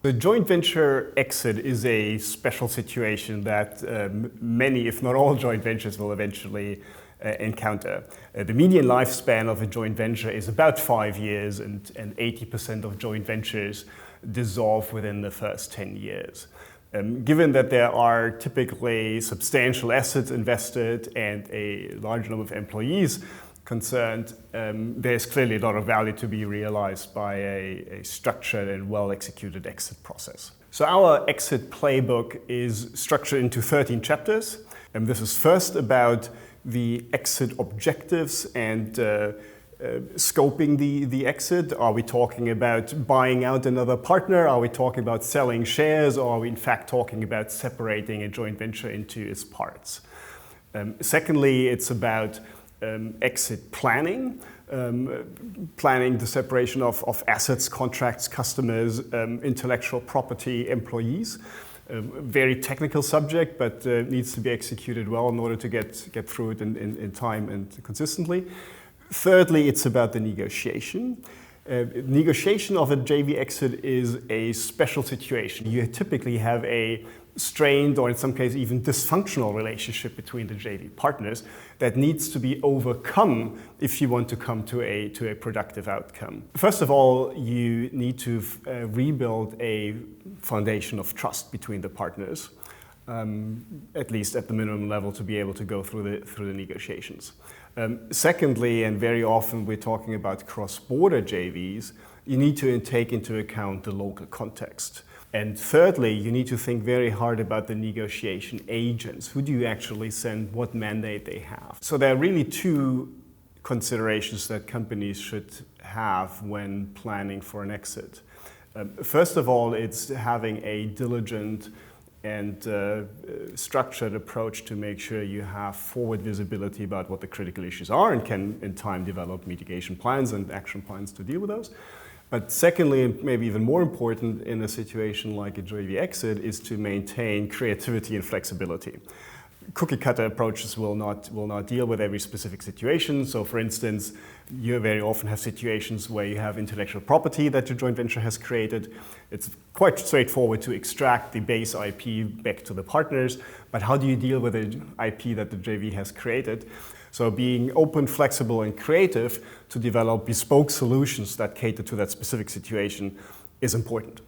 The joint venture exit is a special situation that many, if not all, joint ventures will eventually encounter. The median lifespan of a joint venture is about 5 years, and 80% of joint ventures dissolve within the first 10 years. Given that there are typically substantial assets invested and a large number of employees concerned, there's clearly a lot of value to be realized by a structured and well-executed exit process. So our exit playbook is structured into 13 chapters. And this is first about the exit objectives and scoping the exit. Are we talking about buying out another partner? Are we talking about selling shares? Or are we in fact talking about separating a joint venture into its parts? Secondly, it's about exit planning, planning the separation of assets, contracts, customers, intellectual property, employees. Very technical subject, but needs to be executed well in order to get through it in time and consistently. Thirdly, it's about the negotiation. Negotiation of a JV exit is a special situation. You typically have a strained, or in some cases even dysfunctional, relationship between the JV partners that needs to be overcome if you want to come to a productive outcome. First of all, you need to rebuild a foundation of trust between the partners, at least at the minimum level, to be able to go through the negotiations. Secondly, and very often we're talking about cross-border JVs, you need to take into account the local context. And thirdly, you need to think very hard about the negotiation agents. Who do you actually send? What mandate they have? So there are really two considerations that companies should have when planning for an exit. First of all, it's having a diligent and structured approach to make sure you have forward visibility about what the critical issues are and can in time develop mitigation plans and action plans to deal with those. But secondly, and maybe even more important in a situation like a JV exit, is to maintain creativity and flexibility. Cookie-cutter approaches will not deal with every specific situation. So for instance, you very often have situations where you have intellectual property that your joint venture has created. It's quite straightforward to extract the base IP back to the partners, but how do you deal with the IP that the JV has created? So being open, flexible, and creative to develop bespoke solutions that cater to that specific situation is important.